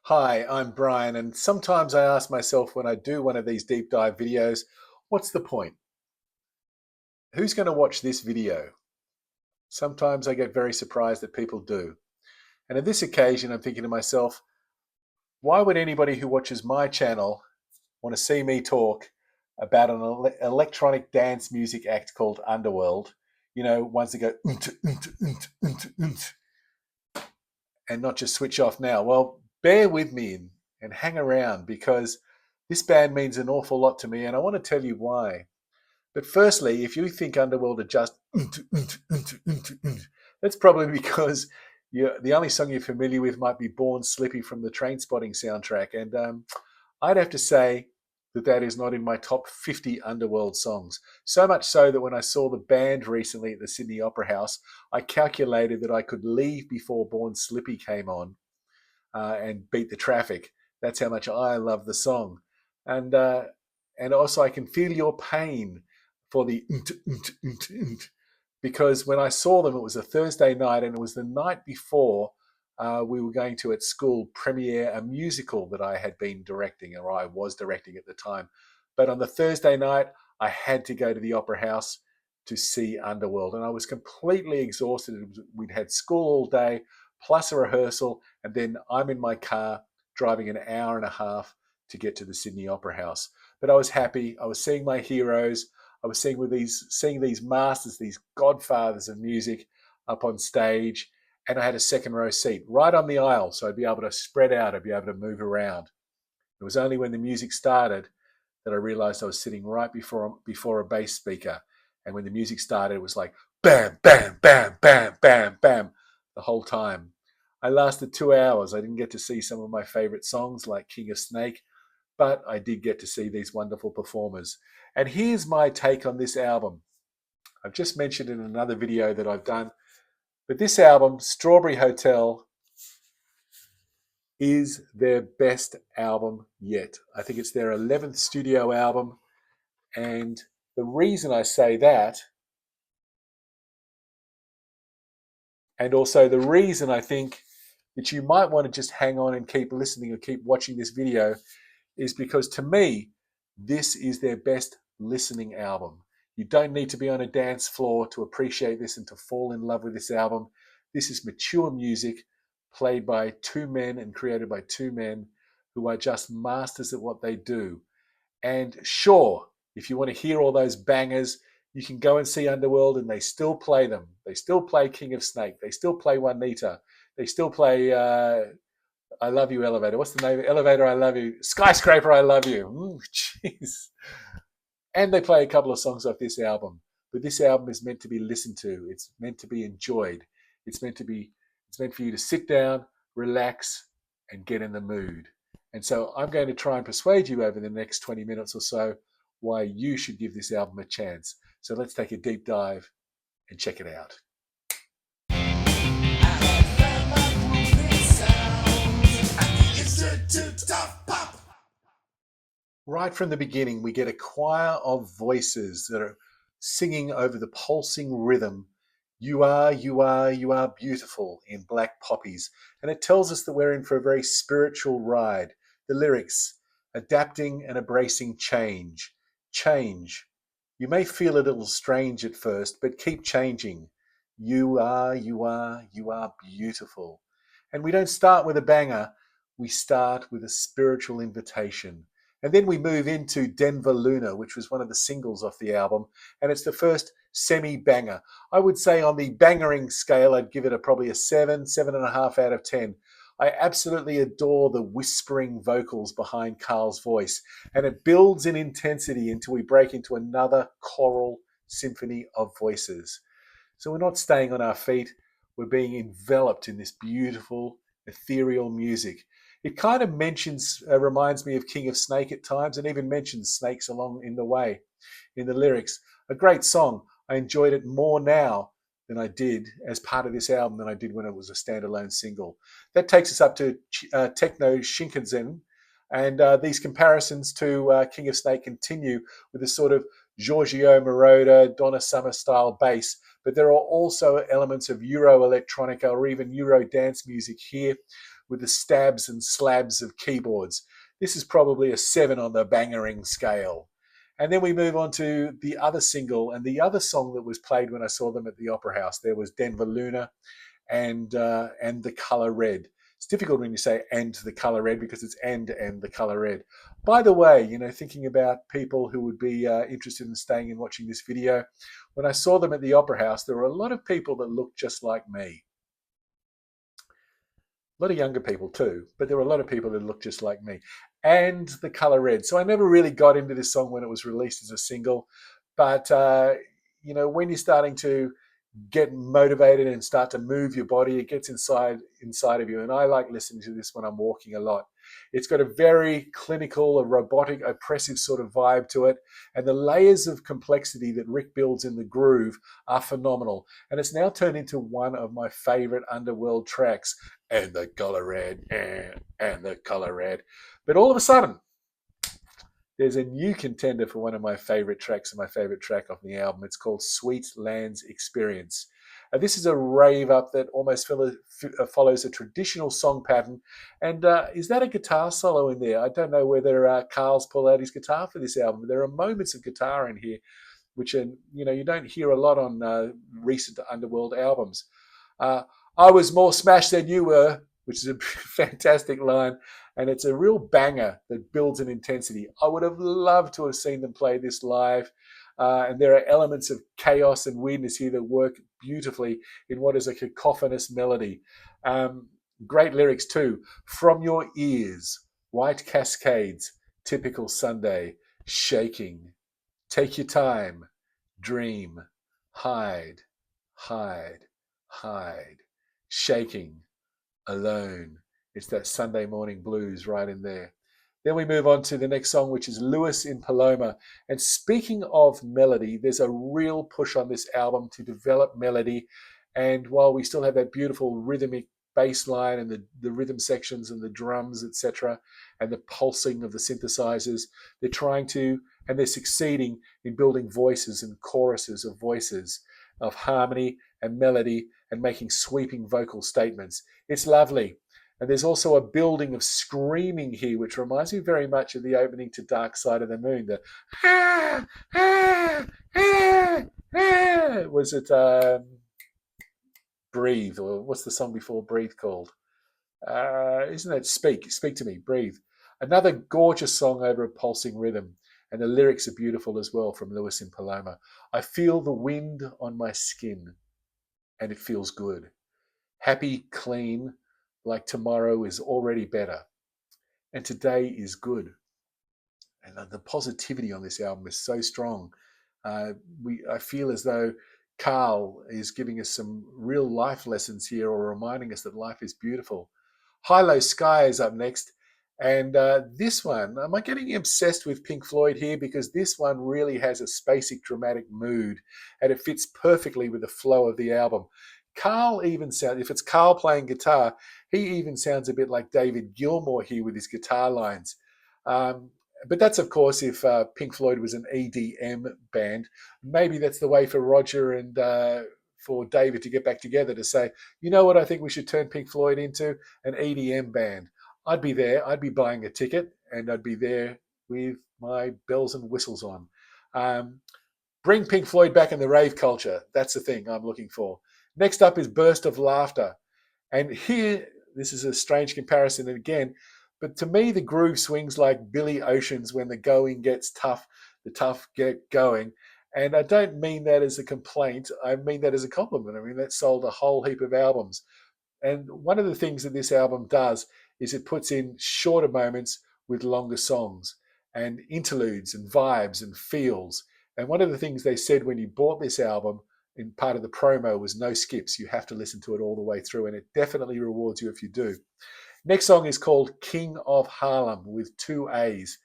Hi, I'm Brian, and sometimes I ask myself when I do one of these deep dive videos, what's the point? Who's going to watch this video? Sometimes I get very surprised that people do. And on this occasion, I'm thinking to myself, why would anybody who watches my channel want to see me talk about an electronic dance music act called Underworld? You know, ones that go and not just switch off now. Well, bear with me and hang around because this band means an awful lot to me, and I want to tell you why. But firstly, if you think Underworld are just that's probably because the only song you're familiar with might be Born Slippy from the Trainspotting soundtrack. And I'd have to say that that is not in my top 50 Underworld songs. So much so that when I saw the band recently at the Sydney Opera House, I calculated that I could leave before Born Slippy came on and beat the traffic. That's how much I love the song. And, uh, and also I can feel your pain for the because when I saw them, it was a Thursday night, and it was the night before we were going to at school premiere a musical that I had been directing, or I was directing at the time. But on the Thursday night, I had to go to the Opera House to see Underworld, and I was completely exhausted. We'd had school all day, plus a rehearsal, and then I'm in my car driving an hour and a half to get to the Sydney Opera House. But I was happy. I was seeing my heroes. I was seeing these masters, these godfathers of music up on stage, and I had a second row seat right on the aisle, so I'd be able to spread out, I'd be able to move around. It was only when the music started that I realized I was sitting right before a bass speaker, and when the music started, it was like bam, bam, bam, bam, bam, bam, the whole time. I lasted 2 hours. I didn't get to see some of my favorite songs like King of Snake, but I did get to see these wonderful performers. And here's my take on this album. I've just mentioned in another video that I've done, but this album, Strawberry Hotel, is their best album yet. I think it's their 11th studio album. And the reason I say that, and also the reason I think that you might want to just hang on and keep listening or keep watching this video, is because to me, this is their best listening album. You don't need to be on a dance floor to appreciate this and to fall in love with this album. This is mature music played by two men and created by two men who are just masters at what they do. And sure, if you want to hear all those bangers, you can go and see Underworld and they still play them. They still play King of Snake. They still play Juanita. They still play I Love You Elevator. What's the name? Elevator, I Love You. Skyscraper, I Love You. Jeez. And they play a couple of songs off this album. But this album is meant to be listened to. It's meant to be enjoyed. It's meant for you to sit down, relax, and get in the mood. And so I'm going to try and persuade you over the next 20 minutes or so why you should give this album a chance. So let's take a deep dive and check it out. Right from the beginning, we get a choir of voices that are singing over the pulsing rhythm. You are, you are, you are beautiful in Black Poppies. And it tells us that we're in for a very spiritual ride. The lyrics, adapting and embracing change. Change. You may feel a little strange at first, but keep changing. You are, you are, you are beautiful. And we don't start with a banger. We start with a spiritual invitation. And then we move into Denver Luna, which was one of the singles off the album. And it's the first semi-banger. I would say on the bangering scale, I'd give it probably a 7.5 out of 10. I absolutely adore the whispering vocals behind Karl's voice. And it builds in intensity until we break into another choral symphony of voices. So we're not staying on our feet. We're being enveloped in this beautiful, ethereal music. It kind of reminds me of King of Snake at times, and even mentions snakes along in the way in the lyrics. A great song. I enjoyed it more now than I did as part of this album than I did when it was a standalone single. That takes us up to Techno Shinkansen, and these comparisons to King of Snake continue with a sort of Giorgio Moroder, Donna Summer style bass, but there are also elements of Euro electronica or even Euro dance music here, with the stabs and slabs of keyboards. This is probably a 7 on the bangering scale. And then we move on to the other single and the other song that was played when I saw them at the Opera House. There was Denver Luna and The Color Red. It's difficult when you say and the color red because it's and the color red. By the way, thinking about people who would be interested in staying and watching this video, when I saw them at the Opera House, there were a lot of people that looked just like me. A lot of younger people too, but there were a lot of people that looked just like me. And The Color Red. So I never really got into this song when it was released as a single, but when you're starting to get motivated and start to move your body, it gets inside of you. And I like listening to this when I'm walking a lot. It's got a very clinical, a robotic, oppressive sort of vibe to it. And the layers of complexity that Rick builds in the groove are phenomenal. And it's now turned into one of my favorite Underworld tracks. And the color red, and the color red. But all of a sudden, there's a new contender for one of my favorite tracks and my favorite track off the album. It's called Sweet Lands Experience. This is a rave up that almost follows a traditional song pattern. And is that a guitar solo in there? I don't know whether Karl's pulled out his guitar for this album. There are moments of guitar in here, which you don't hear a lot on recent Underworld albums. I was more smashed than you were, which is a fantastic line. And it's a real banger that builds an intensity. I would have loved to have seen them play this live. And there are elements of chaos and weirdness here that work beautifully in what is a cacophonous melody. Great lyrics too. From your ears, white cascades, typical Sunday, shaking. Take your time, dream, hide, hide, hide, shaking, alone. It's that Sunday morning blues right in there. Then we move on to the next song, which is Lewis in Paloma. And speaking of melody, there's a real push on this album to develop melody. And while we still have that beautiful rhythmic bass line and the rhythm sections and the drums, etc., and the pulsing of the synthesizers, they're trying to, and they're succeeding in building voices and choruses of voices, of harmony and melody, and making sweeping vocal statements. It's lovely. And there's also a building of screaming here, which reminds me very much of the opening to Dark Side of the Moon. The was it Breathe, or what's the song before Breathe called? Isn't it Speak to Me, Breathe? Another gorgeous song over a pulsing rhythm. And the lyrics are beautiful as well from Lewis in Paloma. I feel the wind on my skin, and it feels good. Happy, clean, like tomorrow is already better. And today is good. And the positivity on this album is so strong. I feel as though Karl is giving us some real life lessons here, or reminding us that life is beautiful. Hilo Sky is up next. And this one, am I getting obsessed with Pink Floyd here? Because this one really has a spacey, dramatic mood, and it fits perfectly with the flow of the album. Karl even sounds, if it's Karl playing guitar, he even sounds a bit like David Gilmour here with his guitar lines. But that's, of course, if Pink Floyd was an EDM band. Maybe that's the way for Roger and for David to get back together to say, you know what, I think we should turn Pink Floyd into an EDM band. I'd be there. I'd be buying a ticket, and I'd be there with my bells and whistles on. Bring Pink Floyd back in the rave culture. That's the thing I'm looking for. Next up is Burst of Laughter. And here, this is a strange comparison again, but to me, the groove swings like Billy Ocean's when the going gets tough, the tough get going. And I don't mean that as a complaint. I mean that as a compliment. I mean, that sold a whole heap of albums. And one of the things that this album does is it puts in shorter moments with longer songs and interludes and vibes and feels. And one of the things they said when you bought this album in part of the promo was no skips. You have to listen to it all the way through, and it definitely rewards you if you do. Next song is called King of Haarlem with 2 A's.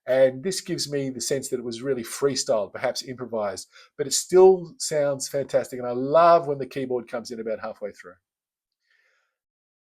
And this gives me the sense that it was really freestyled, perhaps improvised, but it still sounds fantastic. And I love when the keyboard comes in about halfway through.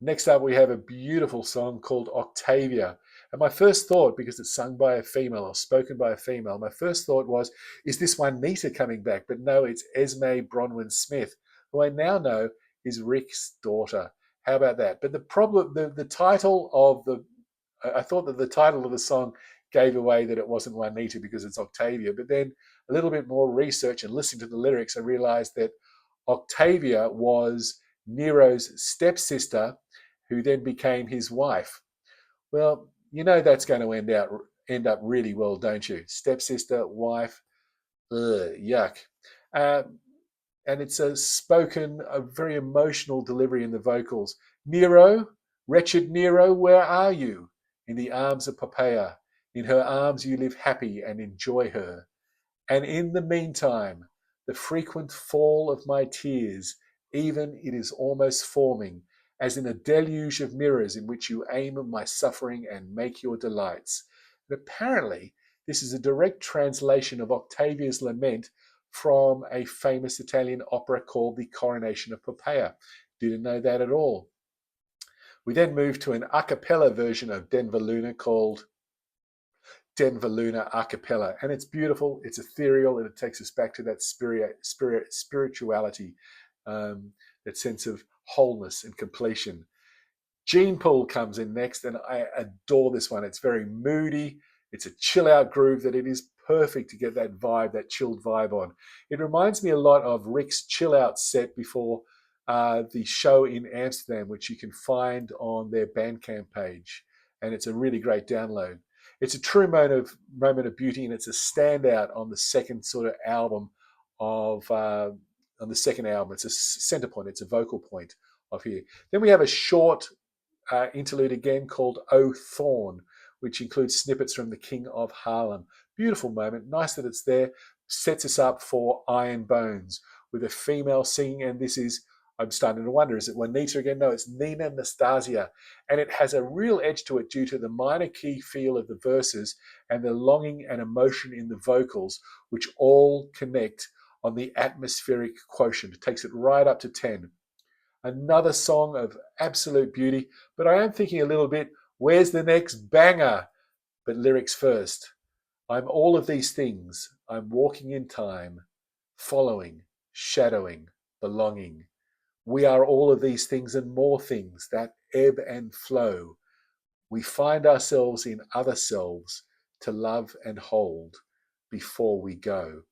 Next up, we have a beautiful song called Ottavia. And my first thought, because it's sung by a female or spoken by a female, my first thought was, is this Juanita coming back? But no, it's Esme Bronwen-Smith, who I now know is Rick's daughter. How about that? But the problem, the title of the, I thought that the title of the song gave away that it wasn't Juanita because it's Octavia. But then a little bit more research and listening to the lyrics, I realized that Octavia was Nero's stepsister, who then became his wife. Well, you know that's going to end up really well, don't you? Stepsister, wife, ugh, yuck. Uh, and it's a very emotional delivery in the vocals. Nero, wretched Nero, where are you? In the arms of Poppaea. In her arms you live happy and enjoy her. And in the meantime, the frequent fall of my tears, even it is almost forming, as in a deluge of mirrors in which you aim at my suffering and make your delights. And apparently, this is a direct translation of Octavia's lament from a famous Italian opera called The Coronation of Poppaea. Didn't know that at all. We then move to an a cappella version of Denver Luna called Denver Luna Acappella, and it's beautiful, it's ethereal, and it takes us back to that spirituality, that sense of wholeness and completion. Gene Pool comes in next, and I adore this one. It's very moody. It's a chill out groove that it is perfect to get that vibe, that chilled vibe on. It reminds me a lot of Rick's chill out set before the show in Amsterdam, which you can find on their Bandcamp page. And it's a really great download. It's a true moment of beauty, and it's a standout on the second sort of album of on the second album. It's a center point. It's a vocal point of here. Then we have a short interlude again called "O Thorn," which includes snippets from The King of Haarlem. Beautiful moment. Nice that it's there. Sets us up for Iron Bones with a female singing, and this is, I'm starting to wonder, is it Juanita again? No, it's Nina Nastasia. And it has a real edge to it due to the minor key feel of the verses and the longing and emotion in the vocals, which all connect on the atmospheric quotient. It takes it right up to 10. Another song of absolute beauty, but I am thinking a little bit, where's the next banger? But lyrics first. I'm all of these things. I'm walking in time, following, shadowing, belonging. We are all of these things and more things that ebb and flow. We find ourselves in other selves to love and hold before we go.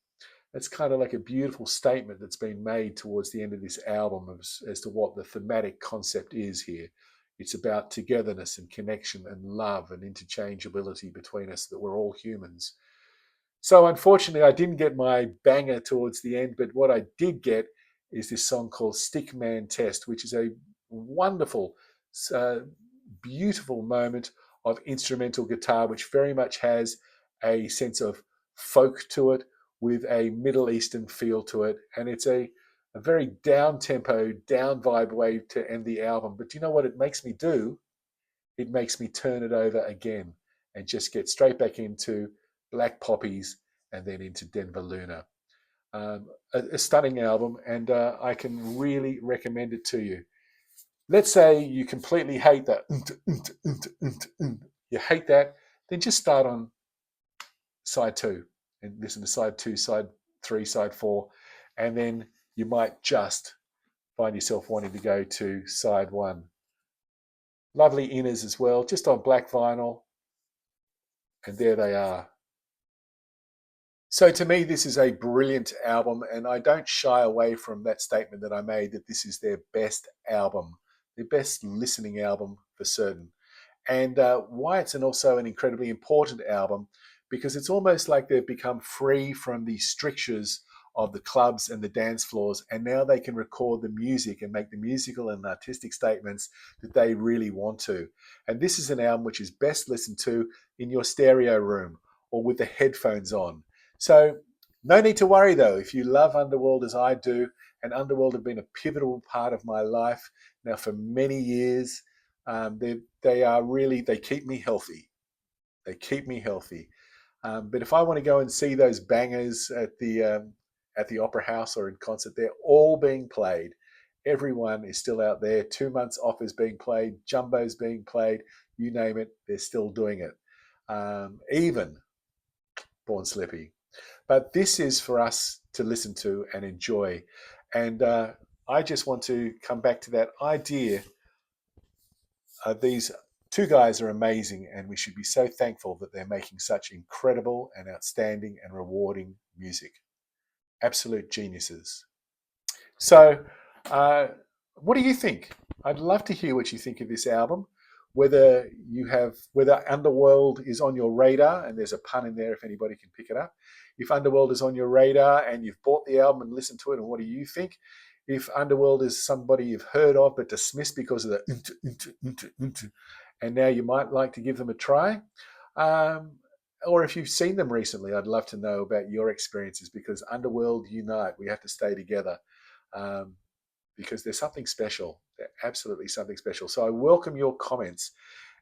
It's kind of like a beautiful statement that's been made towards the end of this album as to what the thematic concept is here. It's about togetherness and connection and love and interchangeability between us, that we're all humans. So unfortunately, I didn't get my banger towards the end, but what I did get is this song called Stickman Test, which is a wonderful, uh, beautiful moment of instrumental guitar, which very much has a sense of folk to it with a Middle Eastern feel to it. And it's a very down tempo, down vibe way to end the album. But do you know what it makes me do? It makes me turn it over again and just get straight back into Black Poppies and then into Denver Luna. A stunning album, and I can really recommend it to you. Let's say you completely hate that. You hate that, then just start on side two and listen to side two, side three, side four, and then you might just find yourself wanting to go to side one. Lovely inners as well, just on black vinyl, and there they are. So to me, this is a brilliant album, and I don't shy away from that statement that I made that this is their best album, their best listening album for certain. And why it's also an incredibly important album, because it's almost like they've become free from the strictures of the clubs and the dance floors, and now they can record the music and make the musical and artistic statements that they really want to. And this is an album which is best listened to in your stereo room or with the headphones on. So no need to worry though, if you love Underworld as I do, and Underworld have been a pivotal part of my life now for many years. They keep me healthy. They keep me healthy. But if I want to go and see those bangers at the Opera House or in concert, they're all being played. Everyone is still out there. 2 months off is being played. Jumbo's being played. You name it, they're still doing it. Even Born Slippy. But this is for us to listen to and enjoy. And I just want to come back to that idea these two guys are amazing, and we should be so thankful that they're making such incredible and outstanding and rewarding music. Absolute geniuses. So, what do you think? I'd love to hear what you think of this album. Whether Underworld is on your radar, and there's a pun in there if anybody can pick it up. If Underworld is on your radar and you've bought the album and listened to it, and what do you think? If Underworld is somebody you've heard of but dismissed because of the and now you might like to give them a try. Or if you've seen them recently, I'd love to know about your experiences, because Underworld unite. We have to stay together, because there's something special. They're absolutely something special. So I welcome your comments,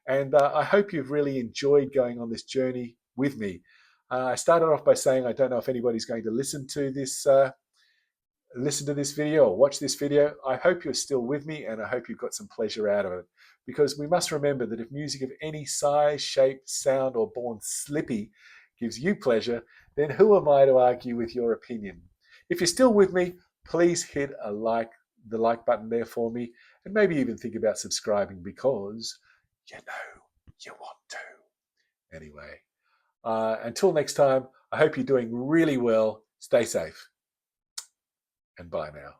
and I hope you've really enjoyed going on this journey with me. I started off by saying I don't know if anybody's going to listen to this video or watch this video. I hope you're still with me, and I hope you've got some pleasure out of it, because we must remember that if music of any size, shape, sound, or born slippy gives you pleasure, then who am I to argue with your opinion? If you're still with me, please hit the like button there for me, and maybe even think about subscribing, because you know you want to. Anyway, until next time, I hope you're doing really well. Stay safe, and bye now.